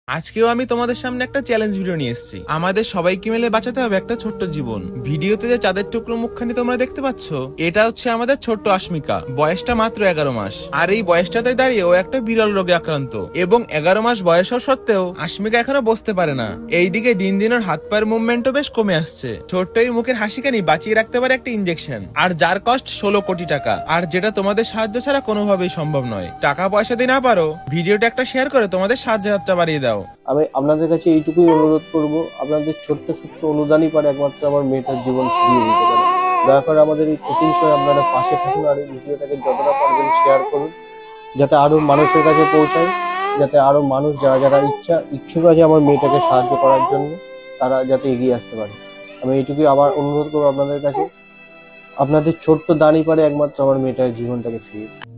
আজকেও আমি তোমাদের সামনে একটা চ্যালেঞ্জ ভিডিও নিয়ে এসেছি। আমাদের সবাইকে মিলে বাঁচাতে হবে একটা ছোট্ট জীবন। ভিডিওতে যে চাঁদের টুকরো মুখখানি তোমরা দেখতে পাচ্ছ, এটা হচ্ছে আমাদের ছোট্ট আশমিকা। বয়সটা মাত্র 11 মাস। আর এই বয়সটাতে দাঁড়িয়ে ও একটা বিরল রোগে আক্রান্ত, এবং 11 মাস বয়স হওয়া সত্ত্বেও আশমিকা এখনো বসতে পারে না। এইদিকে দিন দিন ওর হাত পায়ের মুভমেন্টও বেশ কমে আসছে। ছোট্ট এই মুখের হাসিখানি বাঁচিয়ে রাখতে পারে একটা ইনজেকশন, আর যার কস্ট 16 কোটি টাকা। আর যেটা তোমাদের সাহায্য ছাড়া কোনোভাবেই সম্ভব নয়। টাকা পয়সা দিয়ে না পারো, ভিডিওটা একটা শেয়ার করে তোমাদের সাহায্যের হাতটা বাড়িয়ে দাও। আমি আপনাদের কাছে এইটুকুই অনুরোধ করব, আপনাদের ছোট্ট ছোট্ট অনুদানই পারে একমাত্র আমার মেয়েটার জীবন ফিরিয়ে দিতে পারে। দয়া করে আমাদের এই কঠিন সময় আপনারা পাশে থাকুন, আর এই ভিডিওটাকে যতটা পারবেন শেয়ার করুন, যাতে আরো মানুষের কাছে পৌঁছায়, যাতে আরো মানুষ যারা যারা ইচ্ছুক আছে আমার মেয়েটাকে সাহায্য করার জন্য, তারা যাতে এগিয়ে আসতে পারে। আমি এইটুকুই আবার অনুরোধ করবো আপনাদের কাছে, আপনাদের ছোট্ট দানই পারে একমাত্র আমার মেয়েটার জীবনটাকে ফিরিয়ে দিতে।